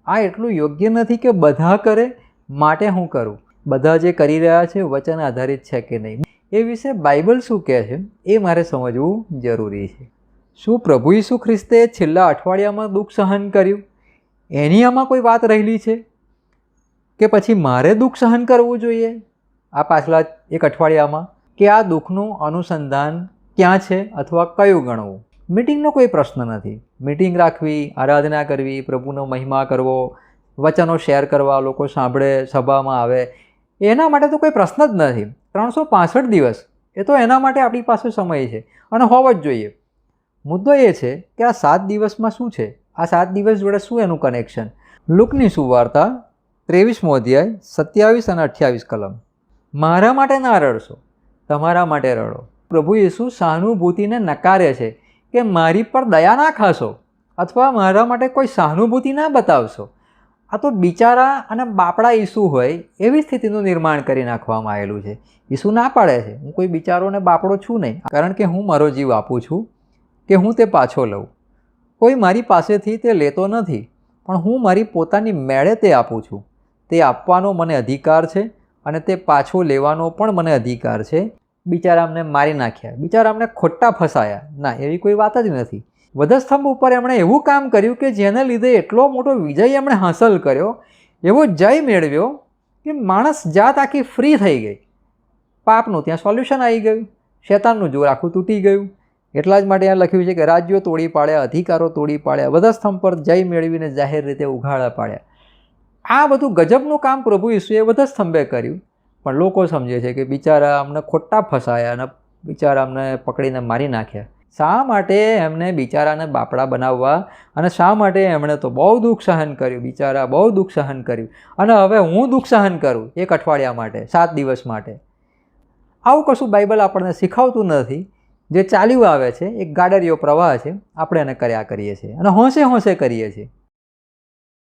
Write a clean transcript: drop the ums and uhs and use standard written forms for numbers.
આ એટલું યોગ્ય નથી કે બધા કરે માટે હું કરું. બધા જે કરી રહ્યા છે વચન આધારિત છે કે નહીં, એ વિશે બાઇબલ શું કહે છે એ મારે સમજવું જરૂરી છે. શું પ્રભુ ઈસુ ખ્રિસ્તે છેલ્લા અઠવાડિયામાં દુઃખ સહન કર્યું એની આમાં કોઈ વાત રહેલી છે, કે પછી મારે દુઃખ સહન કરવું જોઈએ આ પાછલા એક અઠવાડિયામાં, કે આ દુઃખનું અનુસંધાન ક્યાં છે અથવા કયું ગણવું? મિટિંગનો કોઈ પ્રશ્ન નથી. મિટિંગ રાખવી, આરાધના કરવી, પ્રભુનો મહિમા કરવો, વચનો શેર કરવા, લોકો સાંભળે, સભામાં આવે, એના માટે તો કોઈ પ્રશ્ન જ નથી. 365 દિવસ એ તો એના માટે આપણી પાસે સમય છે અને હોવો જ જોઈએ. મુદ્દો એ છે કે આ 7 દિવસમાં શું છે, આ 7 દિવસ જોડે શું એનું કનેક્શન? લુકની સુવાર્તા 23મો અધ્યાય 27 અને 28 કલમ. મારા માટે ના રડશો, તમારા માટે રડો. પ્રભુ ઈસુ સહાનુભૂતિને નકારે છે કે મારી પર દયા ના ખાશો અથવા મારા માટે કોઈ સહાનુભૂતિ ના બતાવશો. આ તો બિચારા અને બાપડા ઈસુ હોય એવી સ્થિતિનું નિર્માણ કરી નાખવામાં આવેલું છે. ઈસુ ના પાડે છે, હું કોઈ બિચારો ને બાપડો છું નહીં, કારણ કે હું મારો જીવ આપું છું કે હું તે પાછો લઉં. કોઈ મારી પાસેથી તે લેતો નથી, પણ હું મારી પોતાની મેળે તે આપું છું. તે આપવાનો મને અધિકાર છે અને તે પાછો લેવાનો પણ મને અધિકાર છે. બિચારા અમને મારી નાખ્યા, બિચારા અમને ખોટા ફસાયા, ના, એવી કોઈ વાત જ નથી. વધસ્તંભ ઉપર એમણે એવું કામ કર્યું કે જેને લીધે એટલો મોટો વિજય એમણે હાંસલ કર્યો, એવો જય મેળવ્યો કે માણસ જાત આખી ફ્રી થઈ ગઈ. પાપનું ત્યાં સોલ્યુશન આવી ગયું, શેતાનનું જોર આખું તૂટી ગયું. એટલા જ માટે અહીંયા લખ્યું છે કે રાજ્યો તોડી પાડ્યા, અધિકારો તોડી પાડ્યા, વધસ્તંભ પર જય મેળવીને જાહેર રીતે ઉઘાડા પાડ્યા. આ બધું ગજબનું કામ પ્રભુ ઈસુએ વધસ્તંભે કર્યું. પણ લોકો સમજે છે કે બિચારા અમને ખોટા ફસાયા અને બિચારા અમને પકડીને મારી નાખ્યા. શા માટે એમને બિચારાને બાપડા બનાવવા અને શા માટે એમણે તો બહુ દુઃખ સહન કર્યું, બિચારા બહુ દુઃખ સહન કર્યું, અને હવે હું દુઃખ સહન કરું એક અઠવાડિયા માટે, 7 દિવસ માટે? આવું કશું બાઇબલ આપણને શીખવતું નથી. જે ચાલ્યું આવે છે એક ગાડરિયો પ્રવાહ છે, આપણે એને કર્યા કરીએ છીએ અને હોંશે હોંશે કરીએ છીએ.